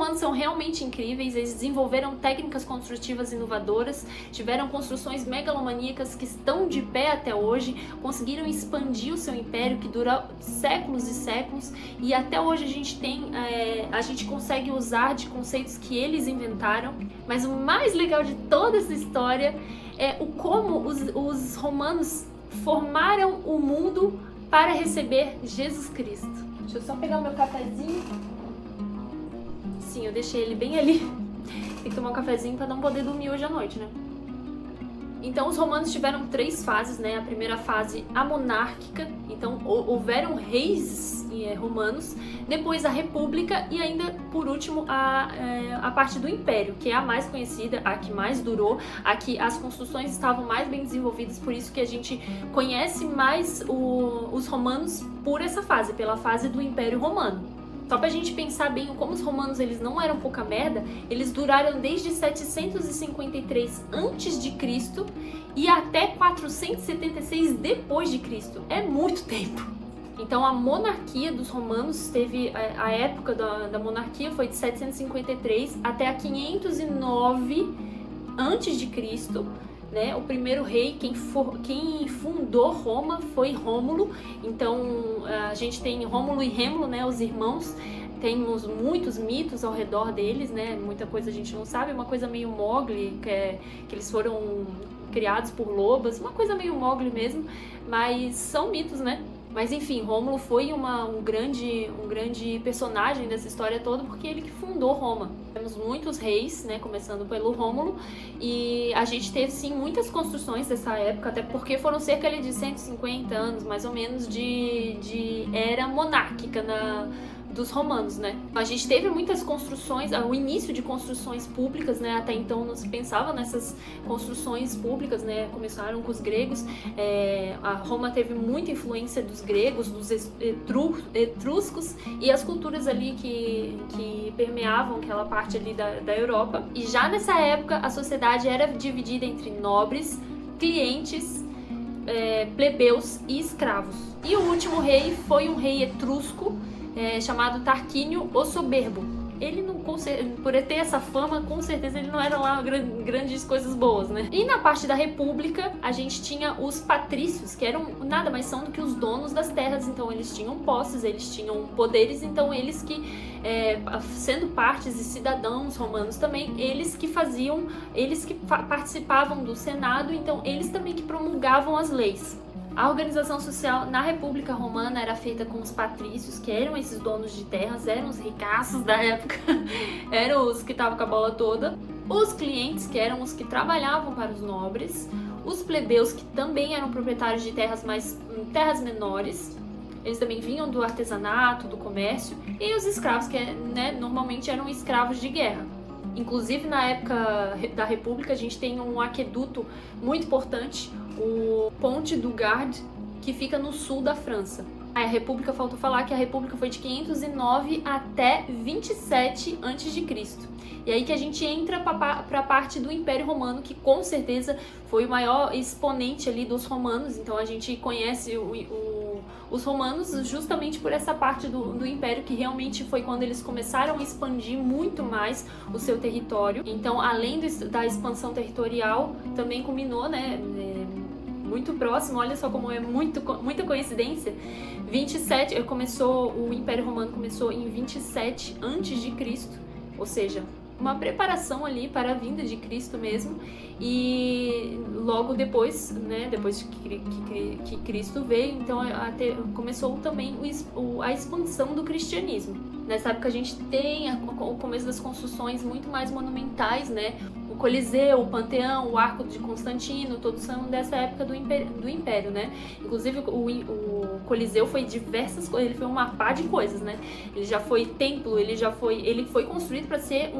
romanos são realmente incríveis, eles desenvolveram técnicas construtivas inovadoras, tiveram construções megalomaníacas que estão de pé até hoje, conseguiram expandir o seu império que dura séculos e séculos, e até hoje a gente consegue usar de conceitos que eles inventaram. Mas o mais legal de toda essa história é como os romanos formaram o mundo para receber Jesus Cristo. Deixa eu só pegar o meu cafezinho. Sim, eu deixei ele bem ali. Tem que tomar um cafezinho para não poder dormir hoje à noite, né? Então os romanos tiveram 3 fases, né? A primeira fase, a monárquica, então houveram reis romanos, depois a república e ainda, por último, a parte do império, que é a mais conhecida, a que mais durou, a que as construções estavam mais bem desenvolvidas, por isso que a gente conhece mais os romanos por essa fase, pela fase do Império Romano. Só pra gente pensar bem como os romanos eles não eram pouca merda, eles duraram desde 753 a.C. e até 476 depois de Cristo. É muito tempo. Então a monarquia dos romanos teve, a época da monarquia foi de 753 até a 509 a.C., né? O primeiro rei, quem fundou Roma foi Rômulo. Então a gente tem Rômulo e Rêmulo, né? Os irmãos. Temos muitos mitos ao redor deles, né? Muita coisa a gente não sabe. Uma coisa meio Mowgli, que eles foram criados por lobas. Uma coisa meio Mowgli mesmo. Mas são mitos, né? Mas enfim, Rômulo foi um grande personagem dessa história toda, porque ele que fundou Roma. Temos muitos reis, né, começando pelo Rômulo, e a gente teve sim muitas construções dessa época, até porque foram cerca de 150 anos, mais ou menos, de era monárquica dos romanos, né? A gente teve muitas construções, o início de construções públicas, né? Até então não se pensava nessas construções públicas, né? Começaram com os gregos, a Roma teve muita influência dos gregos, dos etruscos e as culturas ali que permeavam aquela parte ali da Europa. E já nessa época a sociedade era dividida entre nobres, clientes, plebeus e escravos. E o último rei foi um rei etrusco, chamado Tarquínio o Soberbo. Ele não, por ter essa fama, com certeza ele não era lá grandes coisas boas, né? E na parte da república, a gente tinha os patrícios, que eram nada mais são do que os donos das terras. Então eles tinham posses, eles tinham poderes, então eles que, sendo partes e cidadãos romanos também, eles que participavam do Senado, então eles também que promulgavam as leis. A organização social na República Romana era feita com os patrícios, que eram esses donos de terras, eram os ricaços da época, eram os que estavam com a bola toda, os clientes, que eram os que trabalhavam para os nobres, os plebeus, que também eram proprietários de terras menores, eles também vinham do artesanato, do comércio, e os escravos, que normalmente eram escravos de guerra. Inclusive, na época da República, a gente tem um aqueduto muito importante, o Ponte du Gard, que fica no sul da França. A República, faltou falar que a República foi de 509 até 27 a.C. E aí que a gente entra para a parte do Império Romano, que com certeza foi o maior exponente ali dos romanos. Então a gente conhece os romanos justamente por essa parte do Império, que realmente foi quando eles começaram a expandir muito mais o seu território. Então, além da expansão territorial, também culminou, né, muito próximo, olha só como é muita coincidência, o Império Romano começou em 27 a.C., ou seja, uma preparação ali para a vinda de Cristo mesmo, e logo depois, né, depois que Cristo veio, então começou também a expansão do cristianismo. Nessa época a gente tem o começo das construções muito mais monumentais, né? O Coliseu, o Panteão, o Arco de Constantino, todos são dessa época do Império, né? Inclusive o Coliseu foi diversas coisas, ele foi uma pá de coisas, né? Ele já foi templo, ele foi construído para ser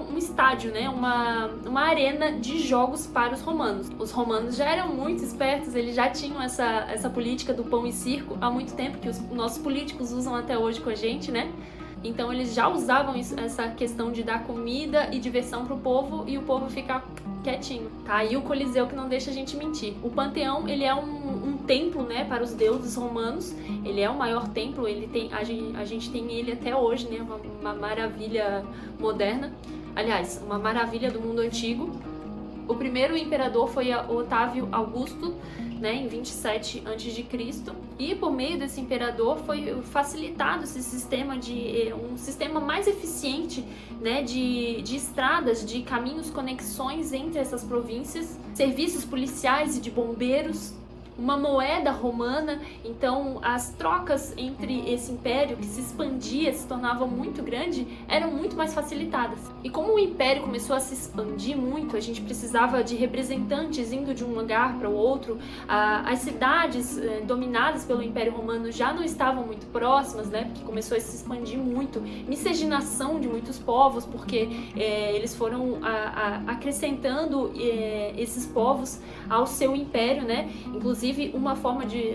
um estádio, né? Uma arena de jogos para os romanos. Os romanos já eram muito espertos, eles já tinham essa política do pão e circo há muito tempo, que os nossos políticos usam até hoje com a gente, né? Então eles já usavam essa questão de dar comida e diversão pro povo e o povo ficar quietinho, tá? E o Coliseu que não deixa a gente mentir. O Panteão, ele é um templo, né, para os deuses romanos. Ele é o maior templo, ele tem, a gente tem ele até hoje, né, uma maravilha moderna. Aliás, uma maravilha do mundo antigo. O primeiro imperador foi Otávio Augusto, né, em 27 a.C. E por meio desse imperador foi facilitado esse sistema um sistema mais eficiente, né, de estradas, de caminhos, conexões entre essas províncias, serviços policiais e de bombeiros, uma moeda romana. Então as trocas entre esse império que se expandia, se tornava muito grande, eram muito mais facilitadas. E como o império começou a se expandir muito, a gente precisava de representantes indo de um lugar para o outro. As cidades dominadas pelo Império Romano já não estavam muito próximas, né, porque começou a se expandir muito, miscigenação de muitos povos, porque eles foram acrescentando esses povos ao seu império, né. Inclusive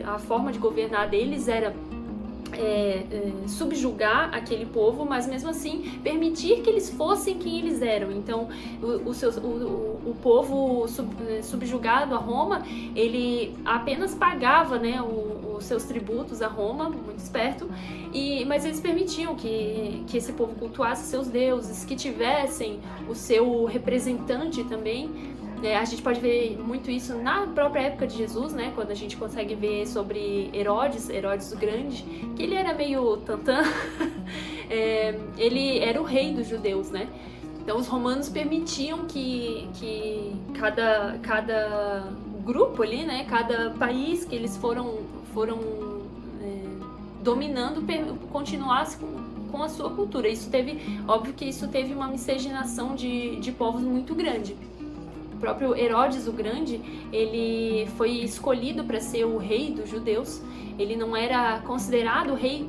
a forma de governar deles era subjugar aquele povo, mas mesmo assim permitir que eles fossem quem eles eram. Então o povo subjugado a Roma, ele apenas pagava, né, os seus tributos a Roma, muito esperto, mas eles permitiam que esse povo cultuasse seus deuses, que tivessem o seu representante também. A gente pode ver muito isso na própria época de Jesus, né? Quando a gente consegue ver sobre Herodes o Grande, que ele era meio tantã, ele era o rei dos judeus, né? Então os romanos permitiam que cada grupo ali, né? Cada país que eles foram dominando continuasse com a sua cultura. Óbvio que isso teve uma miscigenação de povos muito grande. O próprio Herodes o Grande, ele foi escolhido para ser o rei dos judeus. Ele não era considerado rei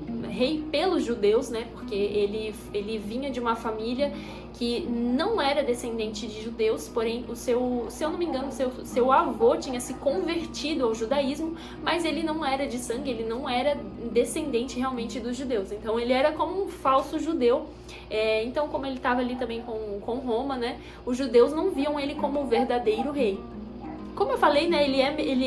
pelos judeus, né? Porque ele vinha de uma família que não era descendente de judeus, porém se eu não me engano, seu avô tinha se convertido ao judaísmo, mas ele não era de sangue, ele não era descendente realmente dos judeus. Então ele era como um falso judeu. Então, como ele estava ali também com Roma, né? Os judeus não viam ele como o verdadeiro rei. Como eu falei, né,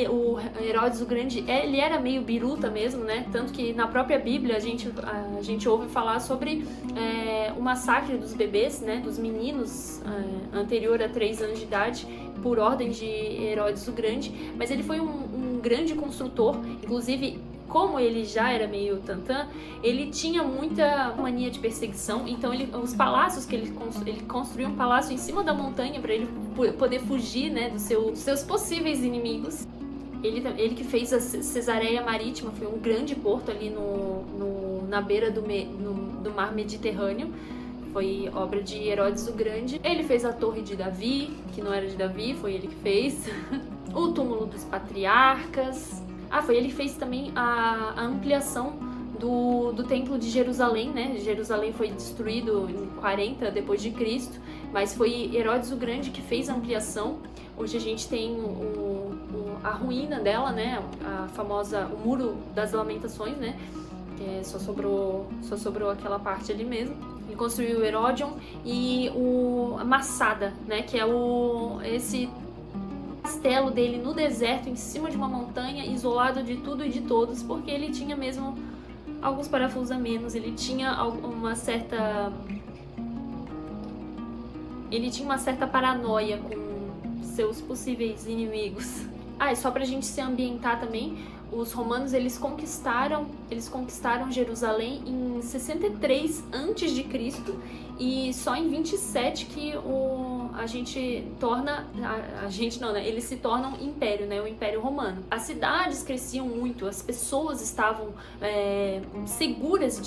o Herodes o Grande, ele era meio biruta mesmo, né, tanto que na própria Bíblia a gente ouve falar sobre o massacre dos bebês, né, dos meninos anterior a 3 anos de idade, por ordem de Herodes o Grande, mas ele foi um grande construtor. Inclusive, como ele já era meio tantã, ele tinha muita mania de perseguição. Então os palácios que ele construiu um palácio em cima da montanha para ele poder fugir, né, dos seus possíveis inimigos. Ele que fez a Cesareia Marítima, foi um grande porto ali na beira do mar Mediterrâneo. Foi obra de Herodes o Grande. Ele fez a Torre de Davi, que não era de Davi, foi ele que fez. O túmulo dos patriarcas. Foi ele que fez também a ampliação do Templo de Jerusalém, né? Jerusalém foi destruído em 40 depois de Cristo, mas foi Herodes o Grande que fez a ampliação. Hoje a gente tem a ruína dela, né? A famosa, o Muro das Lamentações, né? Que só sobrou aquela parte ali mesmo. Ele construiu o Herodion e a Massada, né? Que é esse castelo dele no deserto, em cima de uma montanha, isolado de tudo e de todos, porque ele tinha mesmo alguns parafusos a menos, ele tinha uma certa paranoia com seus possíveis inimigos. E só pra gente se ambientar também, os romanos eles conquistaram Jerusalém em 63 a.C. e só em 27 que eles se tornam império, né? O Império Romano. As cidades cresciam muito, as pessoas estavam seguras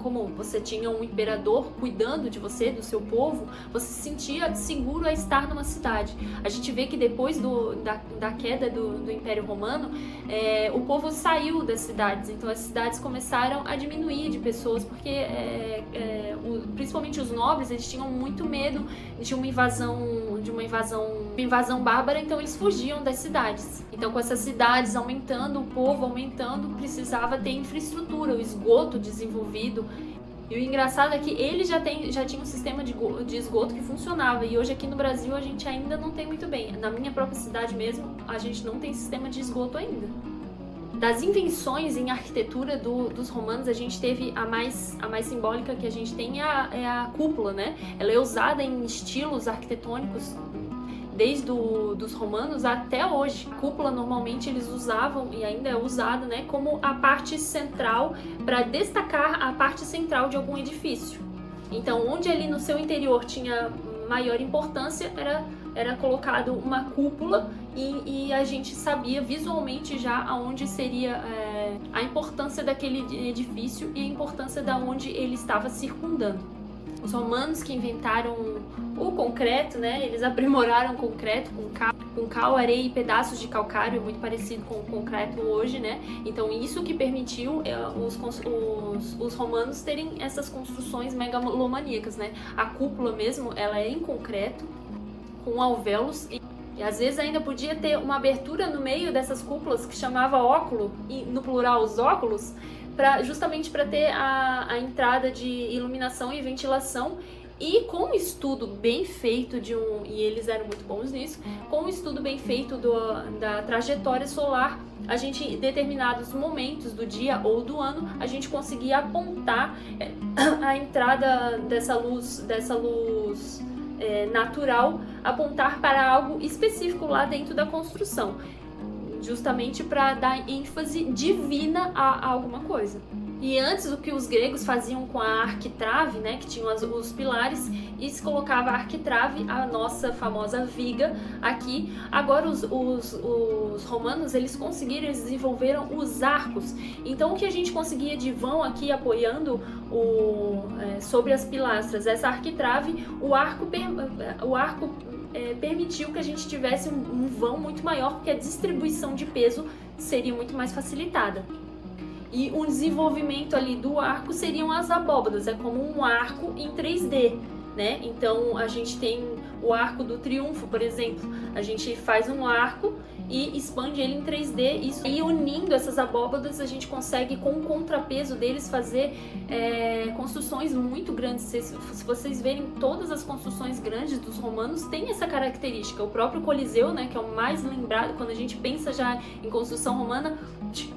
como você tinha um imperador cuidando de você, do seu povo, você se sentia seguro a estar numa cidade. A gente vê que depois da queda do Império Romano, o povo saiu das cidades, então as cidades começaram a diminuir de pessoas, porque principalmente os nobres, eles tinham muito medo de uma invasão bárbara, então eles fugiam das cidades. Então, com essas cidades aumentando, o povo aumentando, precisava ter infraestrutura, o esgoto desenvolvido. E o engraçado é que ele já tinha um sistema de esgoto que funcionava, e hoje aqui no Brasil a gente ainda não tem muito bem. Na minha própria cidade mesmo, a gente não tem sistema de esgoto ainda. Das invenções em arquitetura dos romanos, a gente teve a mais simbólica que a gente tem é a cúpula, né? Ela é usada em estilos arquitetônicos desde dos romanos até hoje. Cúpula normalmente eles usavam, e ainda é usado, né, como a parte central, para destacar a parte central de algum edifício. Então, onde ali no seu interior tinha maior importância, era colocado uma cúpula, e a gente sabia visualmente já aonde seria a importância daquele edifício e a importância da onde ele estava circundando. Os romanos que inventaram o concreto, né? Eles aprimoraram o concreto com cal, areia e pedaços de calcário, é muito parecido com o concreto hoje, né? Então isso que permitiu os romanos terem essas construções megalomaníacas, né? A cúpula mesmo, ela é em concreto, com alvéolos, e às vezes ainda podia ter uma abertura no meio dessas cúpulas que chamava óculo, e no plural os óculos, justamente para ter a entrada de iluminação e ventilação. E com um estudo bem feito e eles eram muito bons nisso, com um estudo bem feito da trajetória solar, a gente, em determinados momentos do dia ou do ano, a gente conseguia apontar a entrada dessa luz natural, apontar para algo específico lá dentro da construção, justamente para dar ênfase divina a alguma coisa. E antes, o que os gregos faziam com a arquitrave, né, que tinham os pilares, e se colocava a arquitrave, a nossa famosa viga aqui. Agora os romanos, eles conseguiram, eles desenvolveram os arcos. Então o que a gente conseguia de vão aqui apoiando sobre as pilastras, essa arquitrave, o arco permitiu que a gente tivesse um vão muito maior, porque a distribuição de peso seria muito mais facilitada. E o desenvolvimento ali do arco seriam as abóbadas, é como um arco em 3D, né? Então a gente tem o arco do triunfo, por exemplo, a gente faz um arco e expande ele em 3D, e unindo essas abóbadas a gente consegue, com o contrapeso deles, fazer construções muito grandes. Se vocês verem, todas as construções grandes dos romanos têm essa característica. O próprio Coliseu, né, que é o mais lembrado, quando a gente pensa já em construção romana,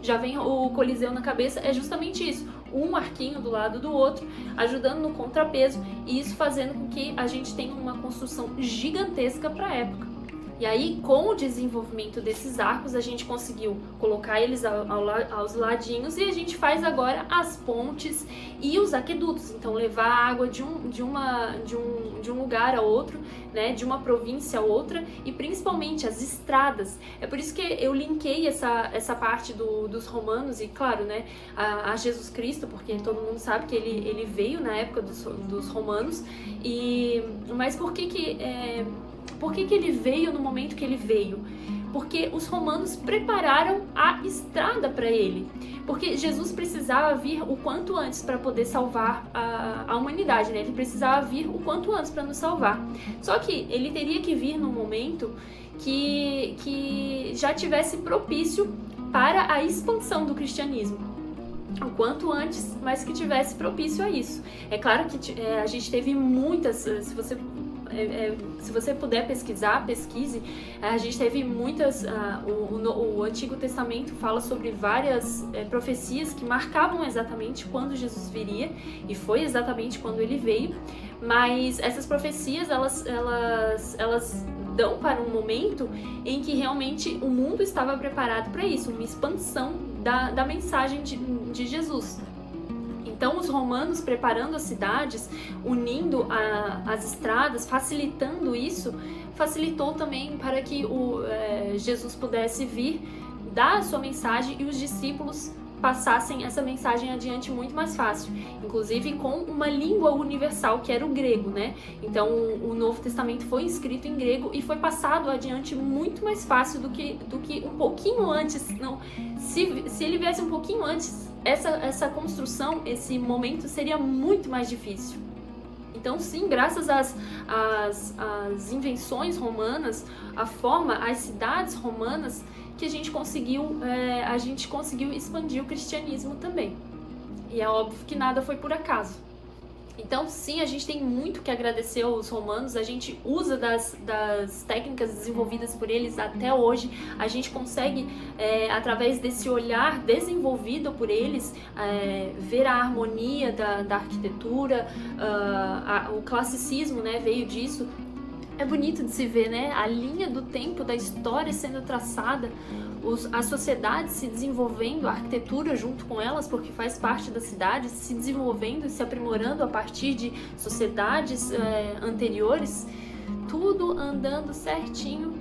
já vem o Coliseu na cabeça, é justamente isso, um arquinho do lado do outro, ajudando no contrapeso, e isso fazendo com que a gente tenha uma construção gigantesca para a época. E aí, com o desenvolvimento desses arcos, a gente conseguiu colocar eles aos ladinhos, e a gente faz agora as pontes e os aquedutos. Então, levar a água de um lugar a outro, né, de uma província a outra, e principalmente as estradas. É por isso que eu linkei essa parte dos romanos, e claro, né, a Jesus Cristo, porque todo mundo sabe que ele veio na época dos romanos. Mas por que ele veio no momento que ele veio? Porque os romanos prepararam a estrada para ele. Porque Jesus precisava vir o quanto antes para poder salvar a humanidade, né? Ele precisava vir o quanto antes para nos salvar. Só que ele teria que vir num momento que já tivesse propício para a expansão do cristianismo. O quanto antes, mas que tivesse propício a isso. É claro que a gente teve muitas, se você puder pesquisar, pesquise. A gente teve muitas, o Antigo Testamento fala sobre várias profecias que marcavam exatamente quando Jesus viria, e foi exatamente quando ele veio. Mas essas profecias, elas dão para um momento em que realmente o mundo estava preparado para isso, uma expansão da mensagem de Jesus. Então, os romanos, preparando as cidades, unindo as estradas, facilitando isso, facilitou também para que Jesus pudesse vir, dar a sua mensagem, e os discípulos passassem essa mensagem adiante muito mais fácil, inclusive com uma língua universal, que era o grego, né? Então, o Novo Testamento foi escrito em grego e foi passado adiante muito mais fácil do que um pouquinho antes. Não, se ele viesse um pouquinho antes, essa construção, esse momento seria muito mais difícil. Então, sim, graças às invenções romanas, a forma, as cidades romanas, que a gente conseguiu expandir o cristianismo também. E é óbvio que nada foi por acaso. Então, sim, a gente tem muito que agradecer aos romanos, a gente usa das técnicas desenvolvidas por eles até hoje, a gente consegue, através desse olhar desenvolvido por eles, ver a harmonia da arquitetura, o classicismo, né, veio disso. É bonito de se ver, né? A linha do tempo, da história sendo traçada, as sociedades se desenvolvendo, a arquitetura junto com elas, porque faz parte da cidade, se desenvolvendo e se aprimorando a partir de sociedades anteriores, tudo andando certinho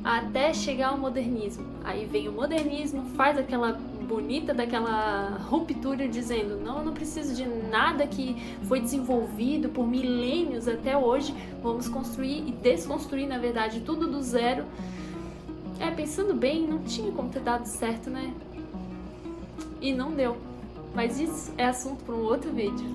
até chegar ao modernismo. Aí vem o modernismo, faz aquela bonita daquela ruptura dizendo, não, eu não preciso de nada que foi desenvolvido por milênios até hoje, vamos construir e desconstruir, na verdade, tudo do zero. Pensando bem, não tinha como ter dado certo, né? E não deu. Mas isso é assunto para um outro vídeo.